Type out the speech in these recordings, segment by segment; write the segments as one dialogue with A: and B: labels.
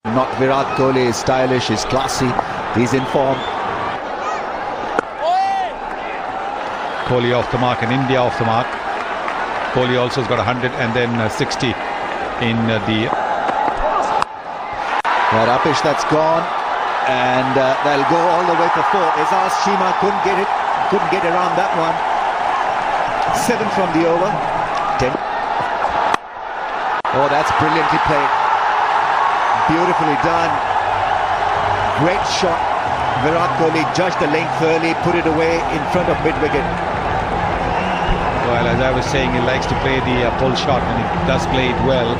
A: Not Virat Kohli is stylish, he's classy, he's in form.
B: Kohli off the mark and India off the mark. Kohli also has got 100 and then 60 in the...
A: That upish that's gone, and they'll go all the way for 4. Azaz Cheema couldn't get around that one. 7 from the over. 10. Oh, that's brilliantly played. Beautifully done. Great shot. Virat Kohli judged the length early, put it away in front of mid-wicket.
B: Well, as I was saying, he likes to play the pull shot, and he does play it well.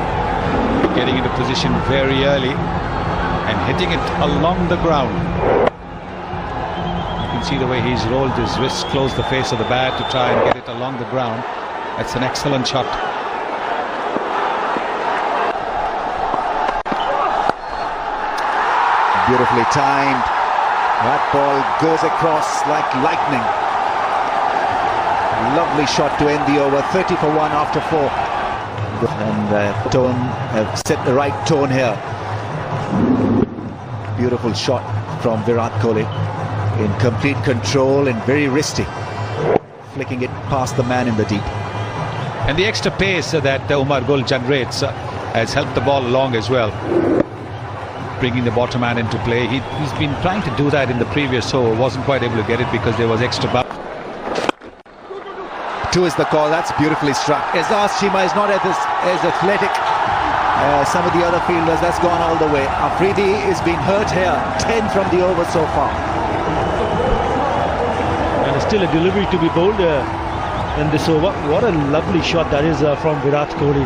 B: Getting into position very early and hitting it along the ground. You can see the way he's rolled his wrists, close the face of the bat to try and get it along the ground. That's an excellent shot.
A: Beautifully timed. That ball goes across like lightning. Lovely shot to end the over. 30 for 1 after 4. And tone have set the right tone here. Beautiful shot from Virat Kohli. In complete control and very risky. Flicking it past the man in the deep.
B: And the extra pace that Umar Gul generates has helped the ball along as well. Bringing the bottom man into play. He's been trying to do that in the previous over, wasn't quite able to get it because there was extra bounce.
A: 2 is the call. That's beautifully struck. Azaz Cheema is not as athletic as some of the other fielders. That's gone all the way. Afridi is being hurt here. 10 from the over so far.
C: And still a delivery to be bowled in this over. What a lovely shot that is from Virat Kohli.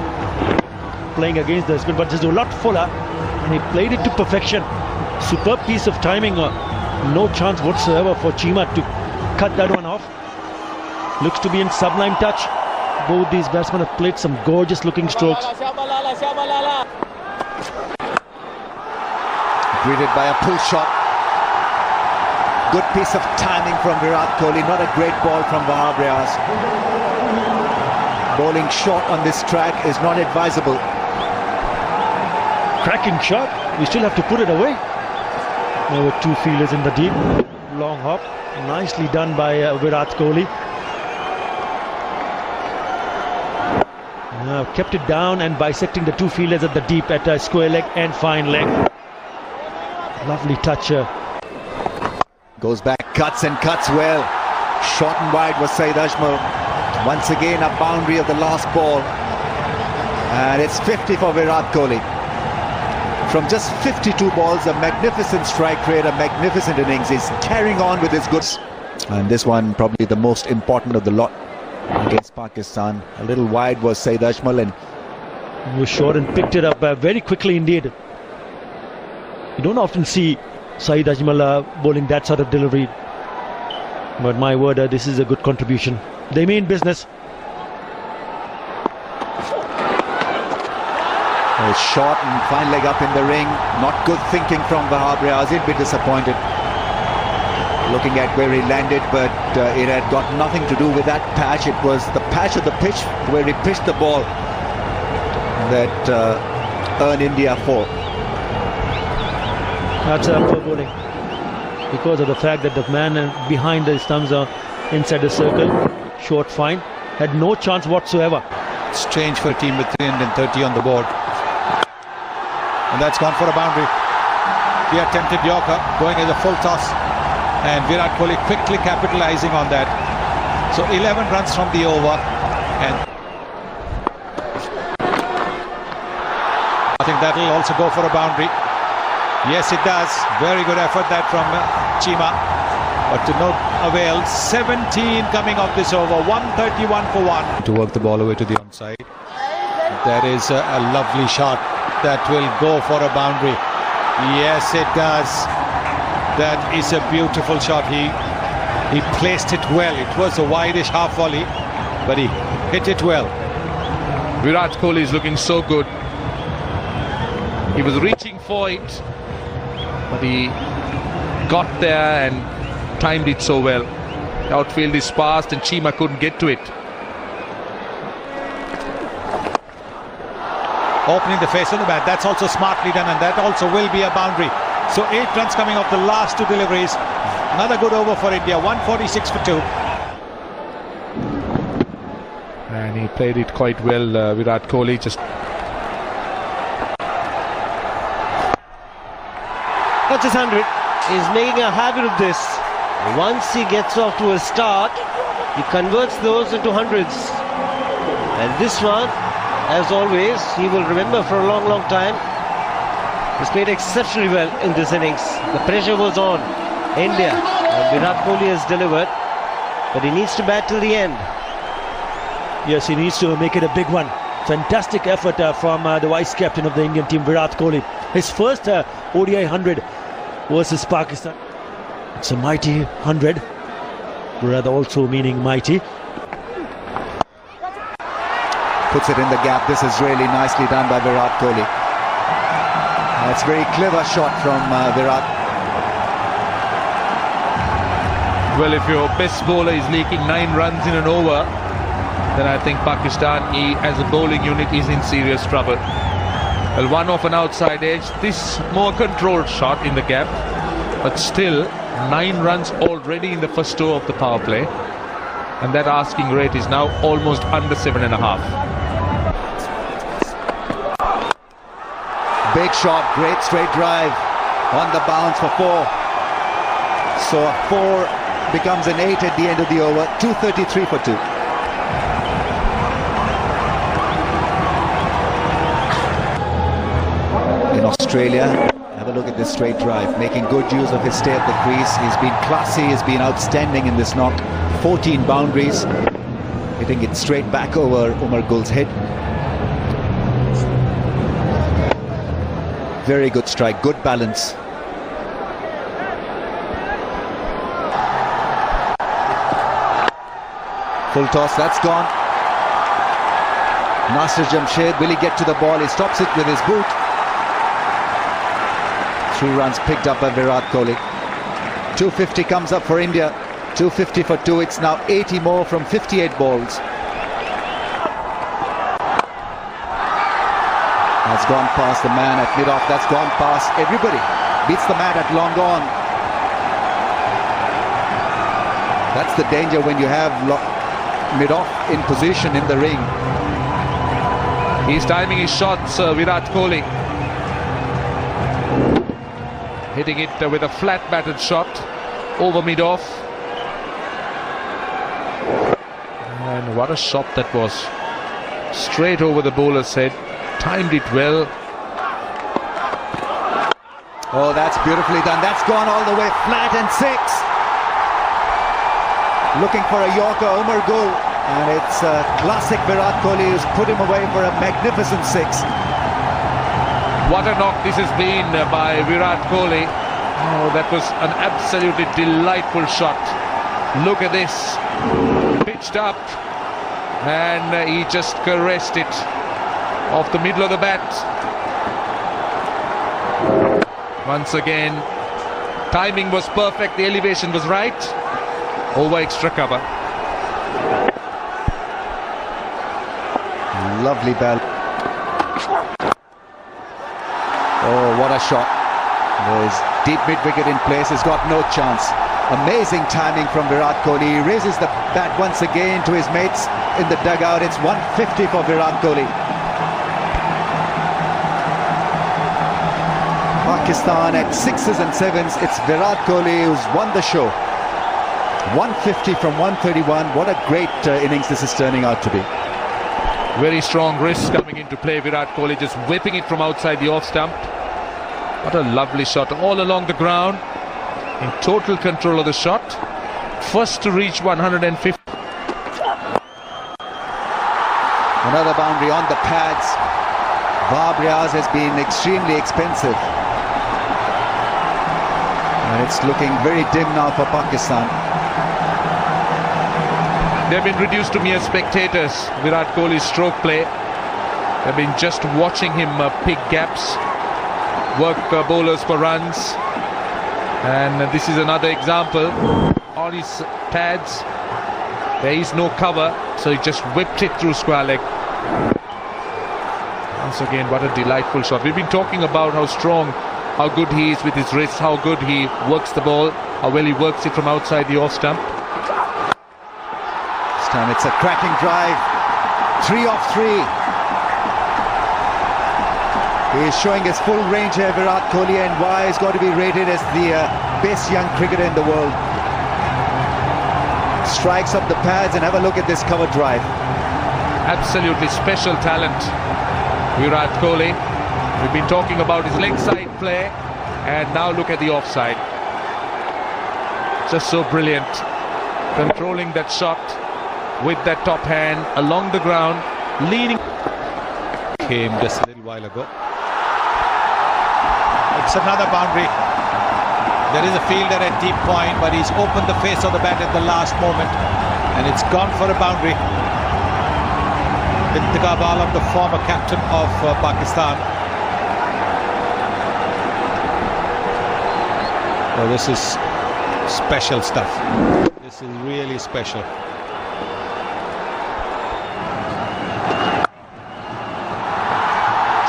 C: Playing against the spin, but just a lot fuller. And he played it to perfection. Superb piece of timing. No chance whatsoever for Cheema to cut that one off. Looks to be in sublime touch. Both these batsmen have played some gorgeous looking strokes.
A: Greeted by a pull shot. Good piece of timing from Virat Kohli. Not a great ball from Wahab Riaz. Bowling short on this track is not advisable.
C: Cracking shot. We still have to put it away. There were 2 fielders in the deep. Long hop. Nicely done by Virat Kohli. Kept it down and bisecting the 2 fielders at the deep at a square leg and fine leg. Lovely touch.
A: Goes back, cuts and cuts well. Short and wide was Saeed Ajmal. Once again a boundary of the last ball. And it's 50 for Virat Kohli. From just 52 balls, a magnificent strike rate, a magnificent innings. He's carrying on with his goods. And this one probably the most important of the lot against Pakistan. A little wide was Saeed Ajmal, and
C: he was short and picked it up very quickly indeed. You don't often see Saeed Ajmal bowling that sort of delivery. But my word, this is a good contribution. They mean business.
A: A short and fine leg up in the ring. Not good thinking from Wahab Riaz. He'd be disappointed looking at where he landed, but it had got nothing to do with that patch. It was the patch of the pitch where he pitched the ball that earned India 4.
C: That's poor bowling because of the fact that the man behind the stumps are inside the circle. Short fine. Had no chance whatsoever.
B: Strange for a team with 330 on the board. And that's gone for a boundary. The attempted Yorker going as a full toss. And Virat Kohli quickly capitalizing on that. So 11 runs from the over. And I think that will also go for a boundary. Yes, it does. Very good effort that from Cheema. But to no avail. 17 coming off this over. 131 for 1. To work the ball away to the onside. That is a lovely shot. That will go for a boundary. Yes, it does. That is a beautiful shot. He placed it well. It was a wideish half volley, but he hit it well.
D: Virat Kohli is looking so good. He was reaching for it, but he got there and timed it so well. The outfield is fast and Cheema couldn't get to it.
B: opening the face of the bat. That's also smartly done, and that also will be a boundary. So 8 runs coming off the last 2 deliveries. Another good over for India, 146 for 2.
D: And he played it quite well, Virat Kohli. Just
E: that's his 100. He's making a habit of this. Once he gets off to a start, he converts those into hundreds. And this one, as always, he will remember for a long, long time. He's played exceptionally well in this innings. The pressure was on India, and Virat Kohli has delivered, but he needs to bat till the end.
C: Yes, he needs to make it a big one. Fantastic effort from the vice captain of the Indian team, Virat Kohli. His first ODI 100 versus Pakistan. It's a mighty 100, rather also meaning mighty.
A: Puts it in the gap. This is really nicely done by Virat Kohli. That's a very clever shot from Virat.
D: well, if your best bowler is leaking 9 runs in an over, then I think Pakistan, as a bowling unit, is in serious trouble. Well, one off an outside edge, this more controlled shot in the gap, but still 9 runs already in the first over of the power play, and that asking rate is now almost under 7.5.
A: Big shot, great straight drive on the bounce for 4. So a 4 becomes an 8 at the end of the over. 233 for 2. In Australia, have a look at this straight drive, making good use of his stay at the crease. He's been classy, he's been outstanding in this knock. 14 boundaries, hitting it straight back over Umar Gul's head. Very good strike, good balance. Full toss, that's gone. Nasir Jamshed, will he get to the ball? He stops it with his boot. 3 runs picked up by Virat Kohli. 250 comes up for India. 250 for 2. It's now 80 more from 58 balls. That's gone past the man at mid-off. That's gone past everybody. Beats the man at long on. That's the danger when you have mid-off in position in the ring.
D: He's timing his shots, Virat Kohli. Hitting it with a flat batted shot over mid-off. And what a shot that was. Straight over the bowler's head. Timed it well.
A: Oh, that's beautifully done. That's gone all the way flat and 6. Looking for a Yorker, Umar Gul. And it's a classic Virat Kohli who's put him away for a magnificent 6.
D: What a knock this has been by Virat Kohli. Oh, that was an absolutely delightful shot. Look at this. Pitched up. And he just caressed it off the middle of the bat. Once again, timing was perfect, the elevation was right. Over extra cover.
A: Lovely ball. Oh, what a shot. There's deep mid-wicket in place, he's got no chance. Amazing timing from Virat Kohli. He raises the bat once again to his mates in the dugout. It's 150 for Virat Kohli. Pakistan at 6s and 7s. It's Virat Kohli who's won the show. 150 from 131. What a great innings this is turning out to be.
D: Very strong wrist coming into play. Virat Kohli just whipping it from outside the off stump. What a lovely shot all along the ground. In total control of the shot. First to reach 150.
A: Another boundary on the pads. Riaz has been extremely expensive. And it's looking very dim now for Pakistan.
D: They've been reduced to mere spectators. Virat Kohli's stroke play. They've been just watching him pick gaps, work bowlers for runs. And this is another example. On his pads, there is no cover, so he just whipped it through square leg. Once again, what a delightful shot. We've been talking about how strong, how good he is with his wrists, how good he works the ball, how well he works it from outside the off stump.
A: This time it's a cracking drive. 3 off 3. He is showing his full range here, Virat Kohli, and why he's got to be rated as the best young cricketer in the world. Strikes up the pads, and have a look at this cover drive.
D: Absolutely special talent, Virat Kohli. We've been talking about his leg side play, and now look at the offside. Just so brilliant, controlling that shot with that top hand along the ground, leaning.
B: Came just a little while ago. It's another boundary. There is a fielder at deep point, but he's opened the face of the bat at the last moment, and it's gone for a boundary. Intikhab Alam, the former captain of Pakistan. Oh, this is special stuff. This is really special.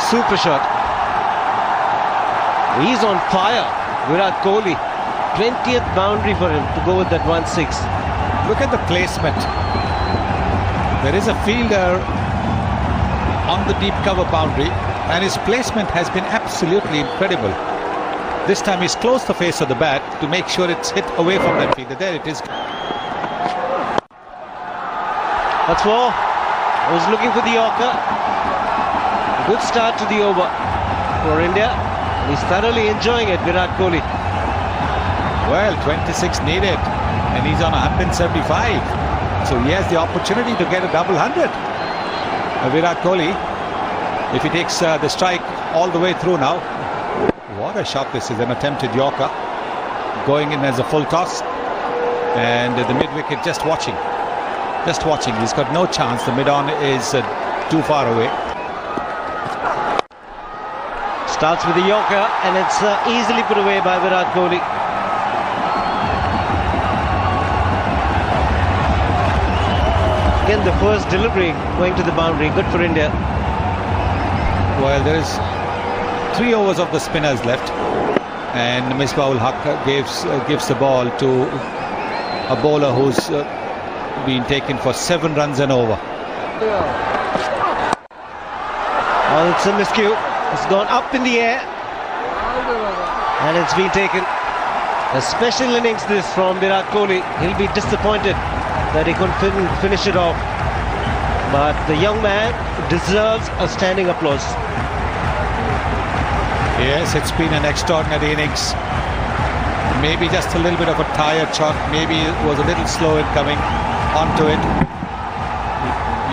E: Super shot. He's on fire, Virat Kohli. 20th boundary for him to go with that 1-6.
B: Look at the placement. There is a fielder on the deep cover boundary, and his placement has been absolutely incredible. This time he's closed the face of the bat to make sure it's hit away from that fielder. There it is.
E: That's 4. I was looking for the Yorker. A good start to the over for India. He's thoroughly enjoying it, Virat Kohli.
B: Well, 26 needed, and he's on 175. So he has the opportunity to get a double 100. Virat Kohli, if he takes the strike all the way through now. What a shot this is, an attempted Yorker. Going in as a full toss. And the mid-wicket just watching. Just watching. He's got no chance. The mid-on is too far away.
E: Starts with the Yorker, and it's easily put away by Virat Kohli. Again, the first delivery going to the boundary. Good for India.
B: Well, there is 3 overs of the spinners left, and Misbah-ul-Haq gives the ball to a bowler who's been taken for 7 runs and over.
E: Oh, it's a miscue. It's gone up in the air, and it's been taken. A special innings this from Virat Kohli. He'll be disappointed that he couldn't finish it off, but the young man deserves a standing applause.
B: Yes, it's been an extraordinary innings. Maybe just a little bit of a tired shot. Maybe it was a little slow in coming onto it.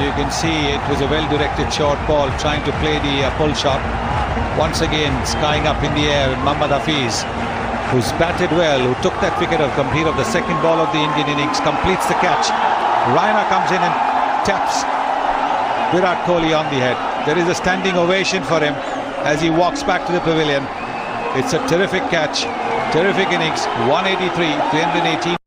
B: You can see it was a well-directed short ball, trying to play the pull shot. Once again, skying up in the air, and Mohammad Hafiz, who's batted well, who took that wicket of complete of the second ball of the Indian innings, completes the catch. Raina comes in and taps Virat Kohli on the head. There is a standing ovation for him as he walks back to the pavilion. It's a terrific catch, terrific innings, 183, 318.